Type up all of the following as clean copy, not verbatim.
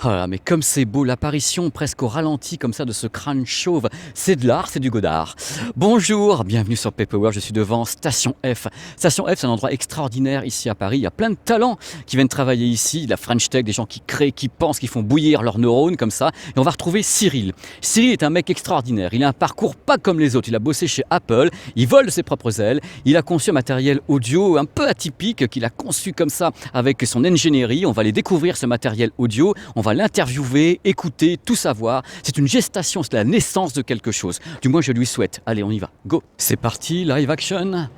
Oh là, mais comme c'est beau, l'apparition presque au ralenti comme ça de ce crâne chauve, c'est de l'art, c'est du Godard. Bonjour, bienvenue sur Paperwork, je suis devant Station F. Station F, c'est un endroit extraordinaire ici à Paris, il y a plein de talents qui viennent travailler ici, de la French Tech, des gens qui créent, qui pensent, qui font bouillir leurs neurones comme ça. Et on va retrouver Cyril. Cyril est un mec extraordinaire, il a un parcours pas comme les autres, il a bossé chez Apple, il vole de ses propres ailes, il a conçu un matériel audio un peu atypique qu'il a conçu comme ça avec son ingénierie. On va aller découvrir ce matériel audio, on va l'interviewer, écouter, tout savoir. C'est une gestation, c'est la naissance de quelque chose. Du moins, je lui souhaite. Allez, on y va. Go. C'est parti, live action.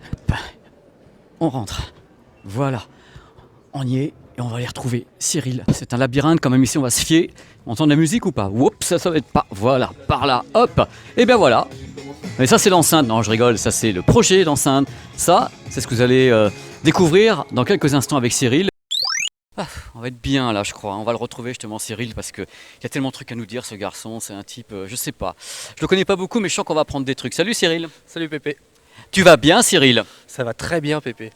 On rentre. Voilà. On y est et on va aller retrouver Cyril. C'est un labyrinthe quand même ici, on va se fier. On entend de la musique ou pas? Oups, ça va être pas. Voilà, par là, hop. Et bien voilà. Mais ça, c'est l'enceinte. Non, je rigole, ça, c'est le projet d'enceinte. Ça, c'est ce que vous allez découvrir dans quelques instants avec Cyril. Ah, on va être bien là, je crois. On va le retrouver justement, Cyril, parce qu'il y a tellement de trucs à nous dire, ce garçon. C'est un type, je sais pas. Je le connais pas beaucoup, mais je sens qu'on va apprendre des trucs. Salut Cyril. Salut Pépé. Tu vas bien, Cyril? Ça va très bien Pépé.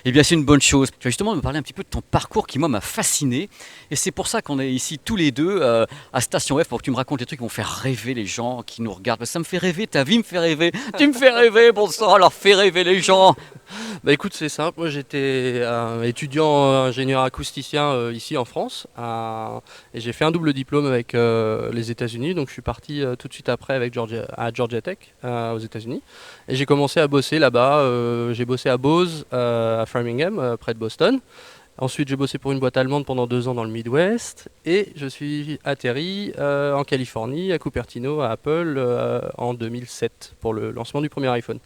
Eh bien, c'est une bonne chose. Tu vas justement me parler un petit peu de ton parcours qui, moi, m'a fasciné. Et c'est pour ça qu'on est ici tous les deux à Station F pour que tu me racontes des trucs qui vont faire rêver les gens qui nous regardent. Parce que ça me fait rêver, ta vie me fait rêver. Tu me fais rêver, bon sang, alors fais rêver les gens. Bah écoute, c'est simple, moi j'étais étudiant ingénieur acousticien ici en France et j'ai fait un double diplôme avec les États-Unis, donc je suis parti tout de suite après avec à Georgia Tech aux États-Unis et j'ai commencé à bosser là-bas. J'ai bossé à Bose à Framingham, près de Boston. Ensuite, j'ai bossé pour une boîte allemande pendant 2 ans dans le Midwest et je suis atterri en Californie, à Cupertino, à Apple en 2007 pour le lancement du premier iPhone.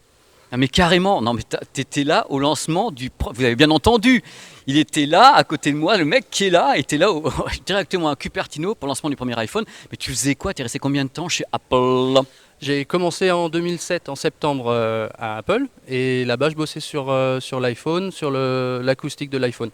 Ah mais carrément, non mais t'étais là au lancement vous avez bien entendu, il était là à côté de moi, le mec qui est là était là directement à Cupertino pour le lancement du premier iPhone. Mais tu faisais quoi? T'es resté combien de temps chez Apple? J'ai commencé en 2007, en septembre, à Apple et là-bas je bossais sur l'iPhone, sur l'acoustique de l'iPhone.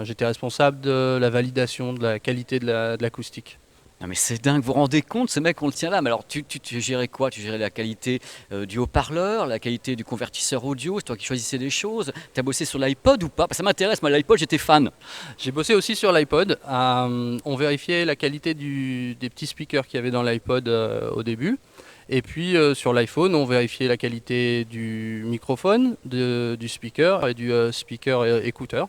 J'étais responsable de la validation de la qualité de l'acoustique. Non mais c'est dingue, vous vous rendez compte, ce mec on le tient là, mais alors tu gérais quoi? Tu gérais la qualité du haut-parleur, la qualité du convertisseur audio, c'est toi qui choisissais des choses. T'as bossé sur l'iPod ou pas? Ça m'intéresse, moi l'iPod j'étais fan. J'ai bossé aussi sur l'iPod. On vérifiait la qualité des petits speakers qu'il y avait dans l'iPod au début. Et puis sur l'iPhone, on vérifiait la qualité du microphone, du speaker et du speaker écouteur.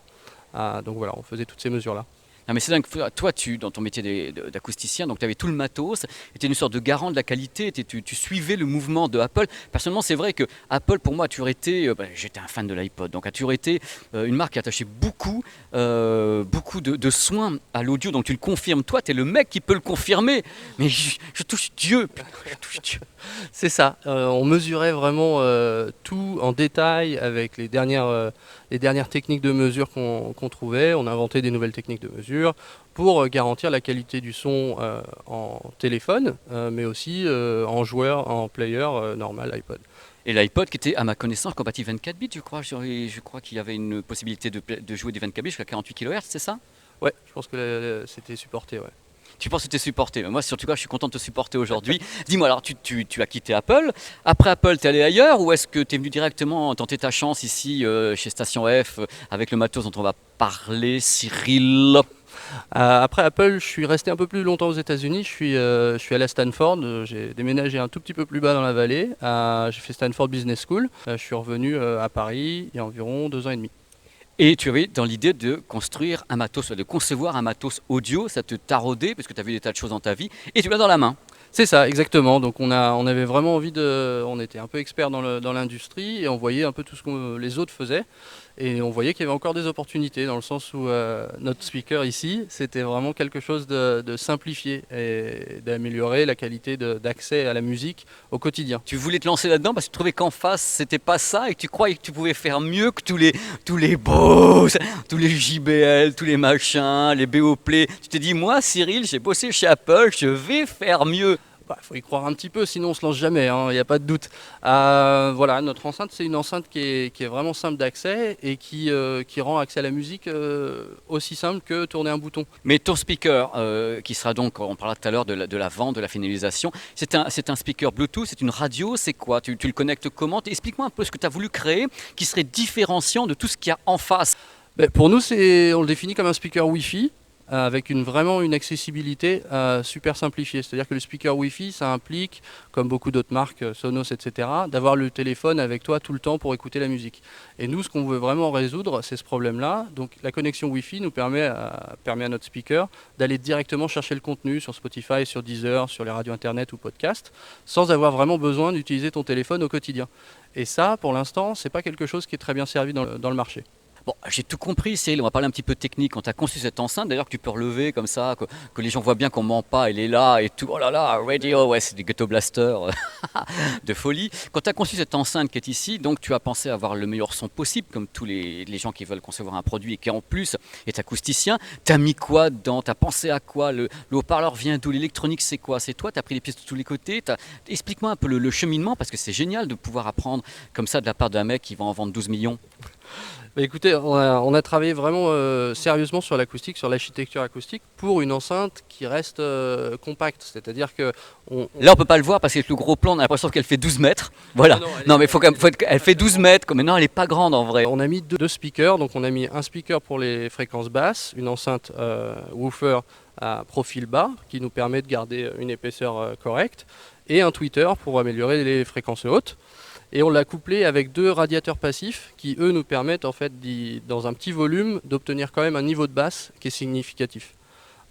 Donc voilà, on faisait toutes ces mesures-là. Non mais c'est dingue, toi dans ton métier d'acousticien, donc tu avais tout le matos, tu une sorte de garant de la qualité, tu suivais le mouvement de Apple. Personnellement c'est vrai que Apple pour moi a toujours été, j'étais un fan de l'iPod, donc a toujours été une marque qui attachait beaucoup de soins à l'audio, donc tu le confirmes, toi tu es le mec qui peut le confirmer, mais je touche Dieu, je touche Dieu. C'est ça, on mesurait vraiment tout en détail avec les dernières techniques de mesure qu'on trouvait. On inventait des nouvelles techniques de mesure pour garantir la qualité du son en téléphone, mais aussi en player normal iPod. Et l'iPod qui était à ma connaissance compatible 24 bits, je crois. Je crois qu'il y avait une possibilité de jouer des 24 bits jusqu'à 48 kHz, c'est ça? Ouais, je pense que c'était supporté, ouais. Tu penses que tu es supporté? Moi, surtout, je suis content de te supporter aujourd'hui. Dis-moi, alors, tu as quitté Apple. Après Apple, tu es allé ailleurs ou est-ce que tu es venu directement tenter ta chance ici chez Station F avec le matos dont on va parler, Cyril? Après Apple, je suis resté un peu plus longtemps aux États-Unis. Je suis allé à Stanford. J'ai déménagé un tout petit peu plus bas dans la vallée. J'ai fait Stanford Business School. Je suis revenu à Paris il y a environ 2 ans et demi. Et tu avais dans l'idée de construire un matos, de concevoir un matos audio, ça te taraudait parce que tu as vu des tas de choses dans ta vie et tu l'as dans la main. C'est ça, exactement. Donc on avait vraiment envie on était un peu experts dans l'industrie et on voyait un peu tout ce que les autres faisaient. Et on voyait qu'il y avait encore des opportunités dans le sens où notre speaker ici, c'était vraiment quelque chose de simplifié et d'améliorer la qualité d'accès à la musique au quotidien. Tu voulais te lancer là-dedans parce que tu trouvais qu'en face, c'était pas ça et que tu croyais que tu pouvais faire mieux que tous les Bose, tous les JBL, tous les machins, les BO-Play. Tu t'es dit, moi, Cyril, j'ai bossé chez Apple, je vais faire mieux. Faut y croire un petit peu, sinon on se lance jamais, il n'y a pas de doute. Voilà, notre enceinte, c'est une enceinte qui est vraiment simple d'accès et qui rend accès à la musique aussi simple que tourner un bouton. Mais ton speaker, qui sera donc, on parlera tout à l'heure de la vente, de la finalisation, c'est un speaker Bluetooth, c'est une radio, c'est quoi? Tu le connectes comment? Explique-moi un peu ce que tu as voulu créer qui serait différenciant de tout ce qu'il y a en face. Pour nous, on le définit comme un speaker Wi-Fi. avec vraiment une accessibilité super simplifiée. C'est-à-dire que le speaker Wi-Fi, ça implique, comme beaucoup d'autres marques, Sonos, etc., d'avoir le téléphone avec toi tout le temps pour écouter la musique. Et nous, ce qu'on veut vraiment résoudre, c'est ce problème-là. Donc la connexion Wi-Fi nous permet à notre speaker d'aller directement chercher le contenu sur Spotify, sur Deezer, sur les radios internet ou podcasts, sans avoir vraiment besoin d'utiliser ton téléphone au quotidien. Et ça, pour l'instant, c'est pas quelque chose qui est très bien servi dans le marché. Bon, j'ai tout compris, Cyril, on va parler un petit peu technique. Quand tu as conçu cette enceinte, d'ailleurs que tu peux relever comme ça, que les gens voient bien qu'on ment pas, elle est là et tout, oh là là, radio, ouais, c'est du ghetto blaster de folie. Quand tu as conçu cette enceinte qui est ici, donc tu as pensé avoir le meilleur son possible, comme tous les gens qui veulent concevoir un produit et qui en plus est acousticien. Tu as mis quoi dedans? Tu as pensé à quoi? Le haut-parleur vient d'où? L'électronique, c'est quoi? C'est toi? Tu as pris les pièces de tous les côtés? Explique-moi un peu le cheminement, parce que c'est génial de pouvoir apprendre comme ça de la part d'un mec qui va en vendre 12 millions. Bah écoutez, on a travaillé vraiment sérieusement sur l'acoustique, sur l'architecture acoustique pour une enceinte qui reste compacte. C'est-à-dire que là, on peut pas le voir parce qu'avec le gros plan, on a l'impression qu'elle fait 12 mètres. Voilà. Non, mais elle fait 12 mètres. Mais non, elle est pas grande en vrai. On a mis deux speakers. Donc, on a mis un speaker pour les fréquences basses, une enceinte woofer à profil bas qui nous permet de garder une épaisseur correcte, et un tweeter pour améliorer les fréquences hautes. Et on l'a couplé avec deux radiateurs passifs qui, eux, nous permettent, en fait, dans un petit volume, d'obtenir quand même un niveau de basse qui est significatif.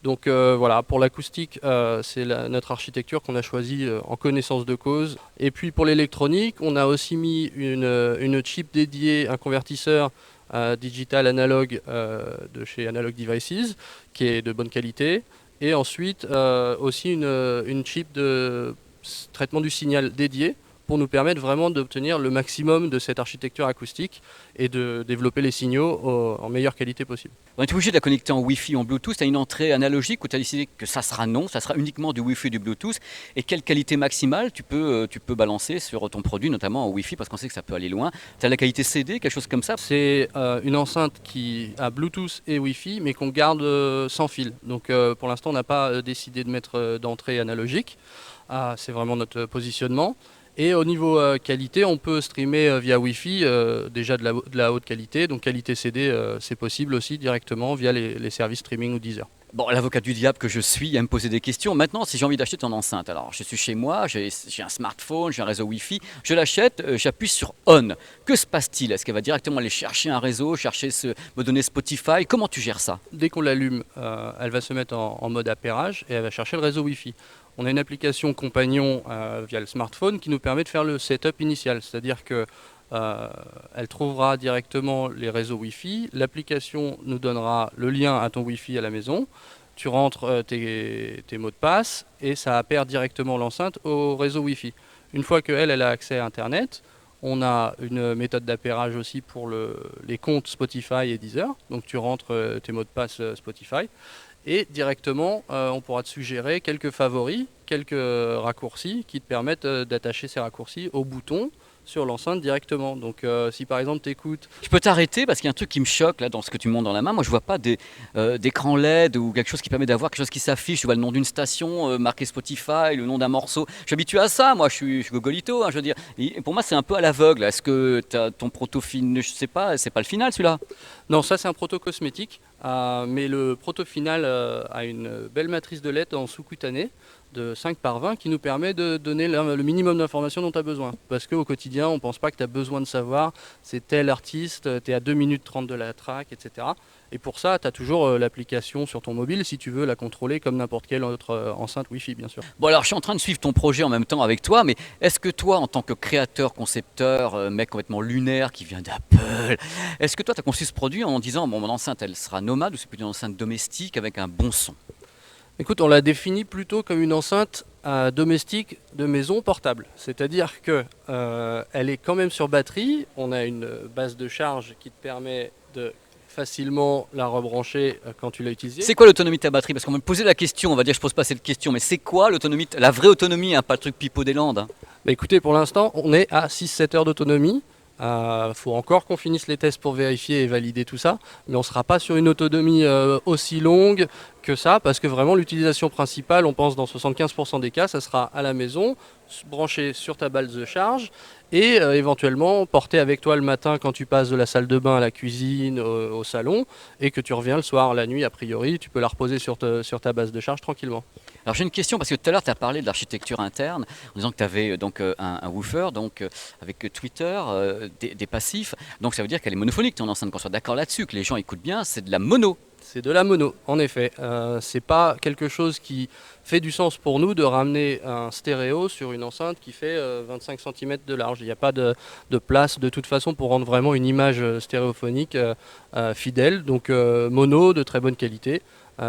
Donc voilà, pour l'acoustique, c'est notre architecture qu'on a choisie en connaissance de cause. Et puis pour l'électronique, on a aussi mis une chip dédiée, un convertisseur digital analogue de chez Analog Devices, qui est de bonne qualité. Et ensuite aussi une chip de traitement du signal dédié, pour nous permettre vraiment d'obtenir le maximum de cette architecture acoustique et de développer les signaux en meilleure qualité possible. On est obligé de la connecter en Wi-Fi, en Bluetooth. Tu as une entrée analogique ou tu as décidé que ça sera non, ça sera uniquement du Wi-Fi et du Bluetooth. Et quelle qualité maximale tu peux balancer sur ton produit, notamment en Wi-Fi, parce qu'on sait que ça peut aller loin. Tu as la qualité CD, quelque chose comme ça? C'est une enceinte qui a Bluetooth et Wi-Fi, mais qu'on garde sans fil. Donc pour l'instant, on n'a pas décidé de mettre d'entrée analogique. C'est vraiment notre positionnement. Et au niveau qualité, on peut streamer via Wi-Fi déjà de la haute qualité. Donc qualité CD, c'est possible aussi directement via les services streaming ou Deezer. Bon, l'avocat du diable que je suis à me poser des questions. Maintenant, si j'ai envie d'acheter ton enceinte, alors je suis chez moi, j'ai un smartphone, j'ai un réseau Wi-Fi, je l'achète, j'appuie sur On. Que se passe-t-il? Est-ce qu'elle va directement aller chercher un réseau, me donner Spotify? Comment tu gères ça? Dès qu'on l'allume, elle va se mettre en mode appairage et elle va chercher le réseau Wi-Fi. On a une application compagnon via le smartphone qui nous permet de faire le setup initial, c'est-à-dire que elle trouvera directement les réseaux Wi-Fi, l'application nous donnera le lien à ton Wi-Fi à la maison, tu rentres tes mots de passe et ça appare directement l'enceinte au réseau Wi-Fi. Une fois qu'elle a accès à Internet, on a une méthode d'appairage aussi pour les comptes Spotify et Deezer, donc tu rentres tes mots de passe Spotify. Et directement, on pourra te suggérer quelques favoris, quelques raccourcis qui te permettent d'attacher ces raccourcis au bouton sur l'enceinte directement. Donc si par exemple tu écoutes... Je peux t'arrêter parce qu'il y a un truc qui me choque là dans ce que tu montres dans la main. Moi je vois pas d'écran LED ou quelque chose qui permet d'avoir quelque chose qui s'affiche. Tu vois le nom d'une station, marqué Spotify, le nom d'un morceau. Je suis habitué à ça, moi je suis gogolito, hein, je veux dire. Et pour moi c'est un peu à l'aveugle. Est-ce que ton proto-final, je sais pas, c'est pas le final celui-là? Non, ça c'est un proto cosmétique, mais le proto final a une belle matrice de LED en sous-cutané de 5/20 qui nous permet de donner le minimum d'informations dont tu as besoin. Parce qu'au quotidien, on ne pense pas que tu as besoin de savoir c'est tel artiste, tu es à 2 minutes 30 de la track, etc. Et pour ça, tu as toujours l'application sur ton mobile si tu veux la contrôler comme n'importe quelle autre enceinte Wi-Fi, bien sûr. Bon alors je suis en train de suivre ton projet en même temps avec toi, mais est-ce que toi, en tant que créateur, concepteur, mec complètement lunaire qui vient d'Apple, est-ce que toi tu as conçu ce produit en disant bon, mon enceinte elle sera nomade ou c'est plutôt une enceinte domestique avec un bon son? Écoute, on l'a défini plutôt comme une enceinte domestique de maison portable. C'est-à-dire que elle est quand même sur batterie. On a une base de charge qui te permet de facilement la rebrancher quand tu l'as utilisée. C'est quoi l'autonomie de ta batterie? Parce qu'on me posait la question, on va dire je pose pas cette question, mais c'est quoi l'autonomie, la vraie autonomie, hein, pas le truc pipeau des Landes, hein? Bah écoutez, pour l'instant, on est à 6-7 heures d'autonomie. Faut encore qu'on finisse les tests pour vérifier et valider tout ça, mais on ne sera pas sur une autonomie aussi longue que ça, parce que vraiment l'utilisation principale, on pense dans 75% des cas, ça sera à la maison, branché sur ta balse de charge, et éventuellement porté avec toi le matin quand tu passes de la salle de bain à la cuisine, au salon, et que tu reviens le soir, la nuit, a priori, tu peux la reposer sur sur ta base de charge tranquillement. Alors j'ai une question parce que tout à l'heure tu as parlé de l'architecture interne en disant que tu avais donc un woofer donc avec Twitter, des passifs. Donc ça veut dire qu'elle est monophonique ton enceinte, qu'on soit d'accord là-dessus, que les gens écoutent bien, c'est de la mono. C'est de la mono, en effet. C'est pas quelque chose qui fait du sens pour nous de ramener un stéréo sur une enceinte qui fait 25 cm de large. Il n'y a pas de place de toute façon pour rendre vraiment une image stéréophonique fidèle. Donc mono de très bonne qualité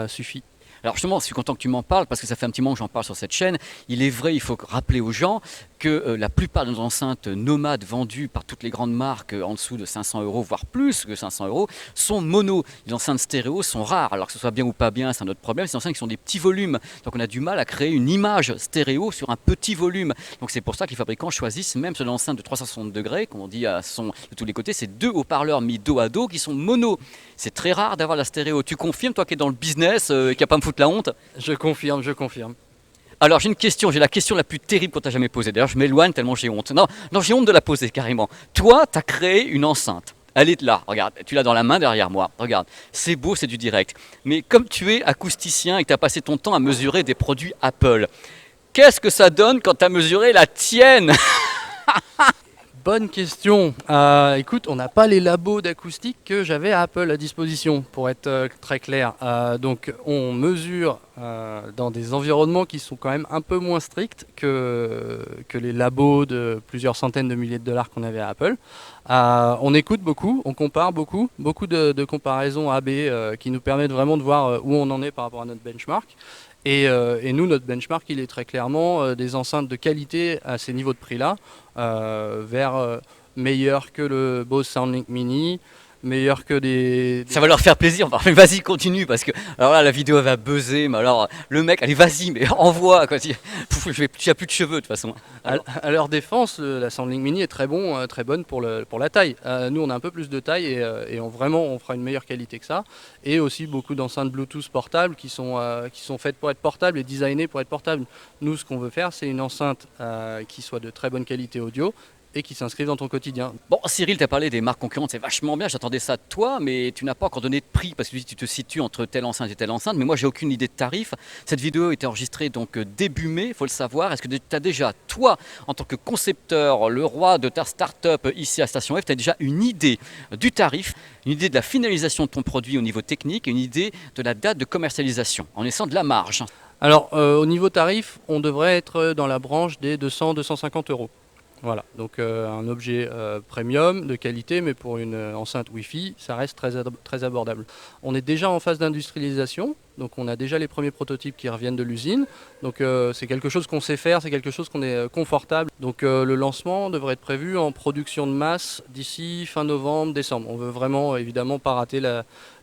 suffit. Alors justement, je suis content que tu m'en parles parce que ça fait un petit moment que j'en parle sur cette chaîne. Il est vrai, il faut rappeler aux gens que la plupart de nos enceintes nomades vendues par toutes les grandes marques en dessous de 500 euros, voire plus que 500 euros, sont mono. Les enceintes stéréo sont rares. Alors que ce soit bien ou pas bien, c'est un autre problème. C'est des enceintes qui sont des petits volumes. Donc on a du mal à créer une image stéréo sur un petit volume. Donc c'est pour ça que les fabricants choisissent même sur l'enceinte de 360 degrés, comme on dit à son de tous les côtés, c'est deux haut-parleurs mis dos à dos qui sont mono. C'est très rare d'avoir la stéréo. Tu confirmes, toi qui es dans le business, qui n'a pas à me foutre la honte? Je confirme, je confirme. Alors j'ai une question, j'ai la question la plus terrible qu'on t'a jamais posée. D'ailleurs je m'éloigne tellement j'ai honte. Non, non j'ai honte de la poser carrément. Toi, tu as créé une enceinte. Elle est là, regarde, tu l'as dans la main derrière moi. Regarde, c'est beau, c'est du direct. Mais comme tu es acousticien et que tu as passé ton temps à mesurer des produits Apple, qu'est-ce que ça donne quand tu as mesuré la tienne? Bonne question. Écoute, on n'a pas les labos d'acoustique que j'avais à Apple à disposition, pour être très clair. Donc on mesure dans des environnements qui sont quand même un peu moins stricts que les labos de plusieurs centaines de milliers de dollars qu'on avait à Apple. On écoute beaucoup, on compare beaucoup, beaucoup de comparaisons A-B qui nous permettent vraiment de voir où on en est par rapport à notre benchmark. Et nous, notre benchmark, il est très clairement des enceintes de qualité à ces niveaux de prix-là, vers meilleur que le Bose SoundLink Mini, meilleur que Ça va leur faire plaisir. Enfin, mais vas-y, continue parce que alors là, la vidéo va buzzer. Mais alors, le mec, allez, vas-y, mais envoie quoi. Tu n'as plus de cheveux de toute façon. À leur défense, la SoundLink Mini est très bonne pour la taille. Nous, on a un peu plus de taille et on fera une meilleure qualité que ça. Et aussi beaucoup d'enceintes Bluetooth portables qui sont faites pour être portables et designées pour être portables. Nous, ce qu'on veut faire, c'est une enceinte qui soit de très bonne qualité audio et qui s'inscrivent dans ton quotidien. Bon, Cyril, tu as parlé des marques concurrentes, c'est vachement bien, j'attendais ça de toi, mais tu n'as pas encore donné de prix parce que tu te situes entre telle enceinte et telle enceinte, mais moi j'ai aucune idée de tarif. Cette vidéo a été enregistrée donc début mai, il faut le savoir. Est-ce que tu as déjà, toi, en tant que concepteur, le roi de ta start-up ici à Station F, tu as déjà une idée du tarif, une idée de la finalisation de ton produit au niveau technique et une idée de la date de commercialisation, en laissant de la marge? Alors, au niveau tarif, on devrait être dans la branche des 200-250 euros. Voilà, donc un objet premium de qualité, mais pour une enceinte Wi-Fi, ça reste très abordable. On est déjà en phase d'industrialisation, donc on a déjà les premiers prototypes qui reviennent de l'usine. Donc c'est quelque chose qu'on sait faire, c'est quelque chose qu'on est confortable. Donc le lancement devrait être prévu en production de masse d'ici fin novembre, décembre. On veut vraiment évidemment pas rater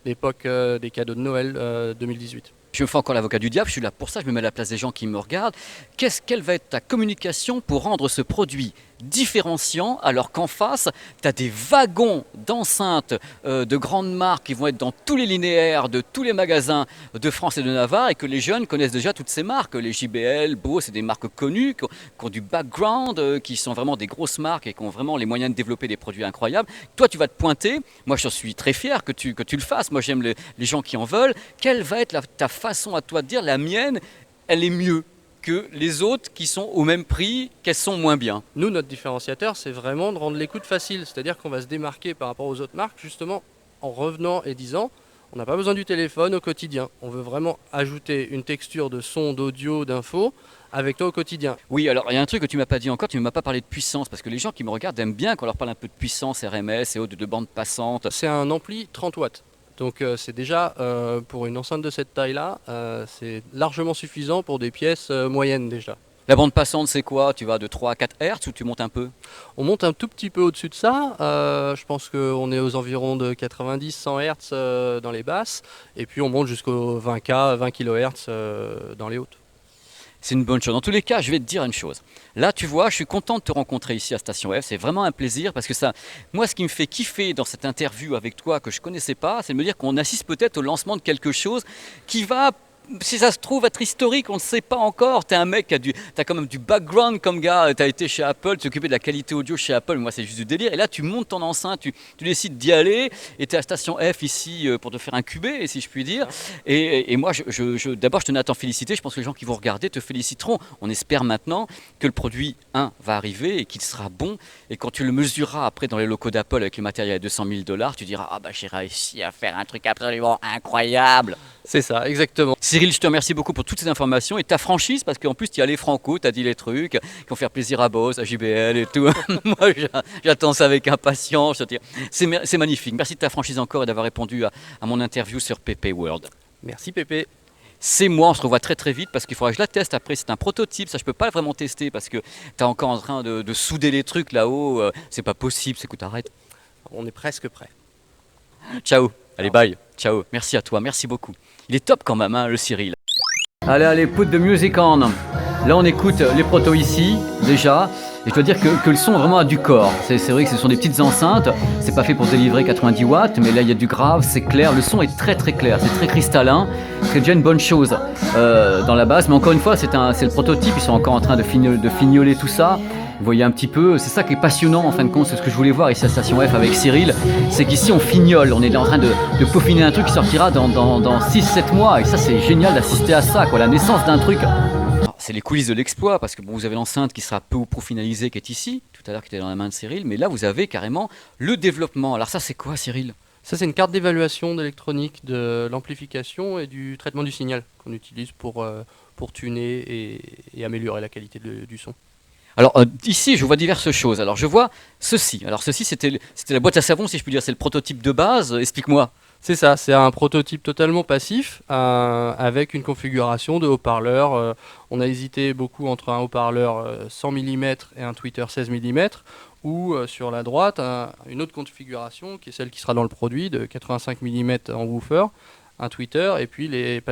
l'époque des cadeaux de Noël 2018. Je me fais encore l'avocat du diable, je suis là pour ça, je me mets à la place des gens qui me regardent. Quelle va être ta communication pour rendre ce produit différenciant alors qu'en face, tu as des wagons d'enceintes de grandes marques qui vont être dans tous les linéaires de tous les magasins de France et de Navarre et que les jeunes connaissent déjà toutes ces marques. Les JBL, Bose, c'est des marques connues, qui ont du background, qui sont vraiment des grosses marques et qui ont vraiment les moyens de développer des produits incroyables. Toi, tu vas te pointer. Moi, je suis très fier que tu le fasses. Moi, j'aime les gens qui en veulent. Quelle va être ta façon à toi de dire la mienne, elle est mieux que les autres qui sont au même prix, qu'elles sont moins bien? Nous, notre différenciateur, c'est vraiment de rendre l'écoute facile. C'est-à-dire qu'on va se démarquer par rapport aux autres marques, justement, en revenant et disant, on n'a pas besoin du téléphone au quotidien. On veut vraiment ajouter une texture de son, d'audio, d'info avec toi au quotidien. Oui, alors il y a un truc que tu m'as pas dit encore, tu ne m'as pas parlé de puissance, parce que les gens qui me regardent aiment bien qu'on leur parle un peu de puissance, RMS et autres, de bandes passantes. C'est un ampli 30 watts. Donc c'est déjà, pour une enceinte de cette taille-là, c'est largement suffisant pour des pièces moyennes déjà. La bande passante, c'est quoi? Tu vas de 3 à 4 Hz ou tu montes un peu? On monte un tout petit peu au-dessus de ça. Je pense qu'on est aux environs de 90-100 Hz dans les basses. Et puis on monte jusqu'aux 20K, 20 kHz dans les hautes. C'est une bonne chose. En tous les cas, je vais te dire une chose. Là, tu vois, je suis content de te rencontrer ici à Station F. C'est vraiment un plaisir parce que ça, moi, ce qui me fait kiffer dans cette interview avec toi que je connaissais pas, c'est de me dire qu'on assiste peut-être au lancement de quelque chose qui va, si ça se trouve, être historique, on ne sait pas encore. Tu es un mec qui a quand même du background comme gars, tu as été chez Apple, tu t'es occupé de la qualité audio chez Apple, moi c'est juste du délire. Et là tu montes ton enceinte, tu décides d'y aller, et tu es à Station F ici pour te faire incuber, si je puis dire. Et moi, d'abord je tenais à t'en féliciter, je pense que les gens qui vont regarder te féliciteront. On espère maintenant que le produit 1 va arriver et qu'il sera bon. Et quand tu le mesureras après dans les locaux d'Apple avec le matériel à 200 000 $, tu diras, ah bah j'ai réussi à faire un truc absolument incroyable. C'est ça, exactement. Cyril, je te remercie beaucoup pour toutes ces informations et ta franchise, parce qu'en plus tu y allé franco, tu as dit les trucs qui vont faire plaisir à Boss, à JBL et tout. Moi j'attends ça avec impatience. C'est magnifique. Merci de ta franchise encore et d'avoir répondu à mon interview sur PP World. Merci Pépé. C'est moi, on se revoit très très vite parce qu'il faudra que je la teste après. C'est un prototype, ça je peux pas vraiment tester parce que tu es encore en train de souder les trucs là-haut. C'est pas possible, écoute, arrête. On est presque prêt. Ciao, allez bye, ciao, merci à toi, merci beaucoup. Il est top quand même, hein, le Cyril. Allez, put the music on. Là, on écoute les protos ici, déjà. Et je dois dire que le son vraiment a du corps. C'est vrai que ce sont des petites enceintes. C'est pas fait pour délivrer 90 watts, mais là, il y a du grave, c'est clair. Le son est très très clair, c'est très cristallin. C'est déjà une bonne chose dans la base. Mais encore une fois, c'est le prototype. Ils sont encore en train de fignoler tout ça. Vous voyez un petit peu, c'est ça qui est passionnant en fin de compte, c'est ce que je voulais voir ici à Station F avec Cyril, c'est qu'ici on fignole, on est là en train de peaufiner un truc qui sortira dans 6-7 mois, et ça c'est génial d'assister à ça, quoi, la naissance d'un truc. C'est les coulisses de l'exploit, parce que bon, vous avez l'enceinte qui sera peu ou prou finalisée, qui est ici, tout à l'heure qui était dans la main de Cyril, mais là vous avez carrément le développement. Alors ça c'est quoi Cyril ? Ça, c'est une carte d'évaluation d'électronique de l'amplification et du traitement du signal qu'on utilise pour tuner et améliorer la qualité du son. Alors ici, je vois diverses choses. Alors je vois ceci. Alors ceci, c'était la boîte à savon, si je puis dire. C'est le prototype de base. Explique-moi. C'est ça, c'est un prototype totalement passif avec une configuration de haut-parleur. On a hésité beaucoup entre un haut-parleur 100 mm et un tweeter 16 mm, ou sur la droite, une autre configuration qui est celle qui sera dans le produit de 85 mm en woofer, un tweeter et puis les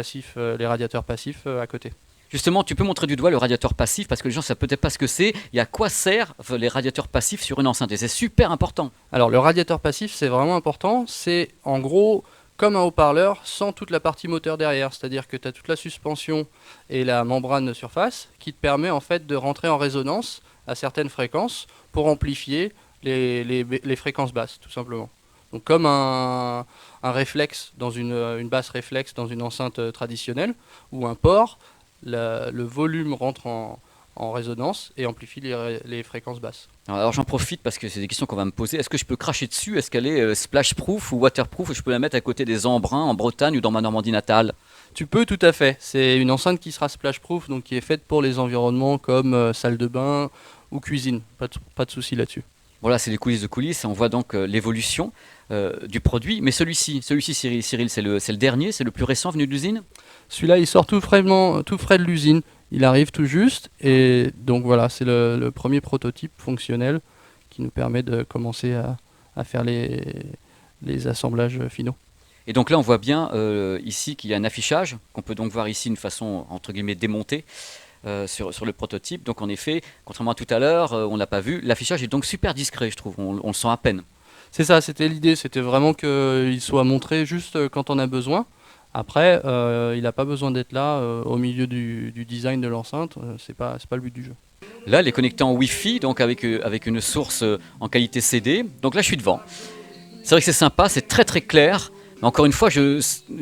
radiateurs passifs à côté. Justement, tu peux montrer du doigt le radiateur passif parce que les gens ne savent peut-être pas ce que c'est et à quoi servent les radiateurs passifs sur une enceinte. Et c'est super important. Alors le radiateur passif, c'est vraiment important. C'est en gros comme un haut-parleur sans toute la partie moteur derrière. C'est-à-dire que tu as toute la suspension et la membrane de surface qui te permet en fait de rentrer en résonance à certaines fréquences pour amplifier les fréquences basses, tout simplement. Donc comme un réflexe dans une basse réflexe dans une enceinte traditionnelle ou un port, le volume rentre en résonance et amplifie les fréquences basses. Alors j'en profite parce que c'est des questions qu'on va me poser. Est-ce que je peux cracher dessus? Est-ce qu'elle est splash-proof ou waterproof? Je peux la mettre à côté des embruns en Bretagne ou dans ma Normandie natale? Tu peux, tout à fait. C'est une enceinte qui sera splash-proof, donc qui est faite pour les environnements comme salle de bain ou cuisine. Pas de souci là-dessus. Voilà, c'est les coulisses de coulisses. On voit donc l'évolution du produit. Mais celui-ci Cyril, c'est le dernier, c'est le plus récent venu de l'usine? Celui-là, il sort tout frais de l'usine. Il arrive tout juste. Et donc voilà, c'est le premier prototype fonctionnel qui nous permet de commencer à faire les assemblages finaux. Et donc là, on voit bien ici qu'il y a un affichage qu'on peut donc voir ici d'une façon entre guillemets démontée sur le prototype. Donc en effet, contrairement à tout à l'heure, on l'a pas vu. L'affichage est donc super discret, je trouve. On le sent à peine. C'est ça, c'était l'idée. C'était vraiment qu'il soit montré juste quand on a besoin. Après, il n'a pas besoin d'être là au milieu du design de l'enceinte. C'est pas le but du jeu. Là, elle est connectée en Wi-Fi, donc avec une source en qualité CD. Donc là, je suis devant. C'est vrai que c'est sympa, c'est très très clair. Mais encore une fois,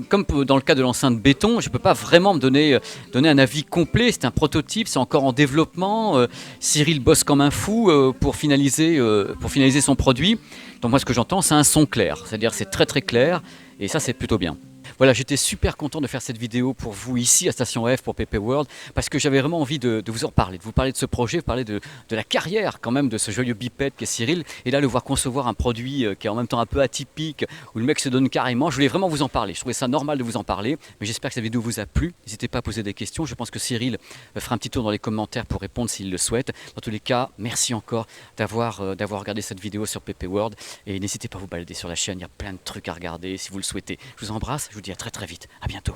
comme dans le cas de l'enceinte béton, je ne peux pas vraiment me donner un avis complet. C'est un prototype, c'est encore en développement. Cyril bosse comme un fou pour finaliser son produit. Donc moi, ce que j'entends, c'est un son clair. C'est-à-dire c'est très très clair et ça, c'est plutôt bien. Voilà, j'étais super content de faire cette vidéo pour vous ici à Station F pour PP World parce que j'avais vraiment envie de vous en parler, de vous parler de ce projet, de parler de la carrière quand même de ce joyeux bipède qu'est Cyril et là le voir concevoir un produit qui est en même temps un peu atypique où le mec se donne carrément. Je voulais vraiment vous en parler, je trouvais ça normal de vous en parler, mais j'espère que cette vidéo vous a plu. N'hésitez pas à poser des questions, je pense que Cyril fera un petit tour dans les commentaires pour répondre s'il le souhaite. Dans tous les cas, merci encore d'avoir regardé cette vidéo sur PP World et n'hésitez pas à vous balader sur la chaîne, il y a plein de trucs à regarder si vous le souhaitez. Je vous embrasse, je vous dis à très très vite, à bientôt.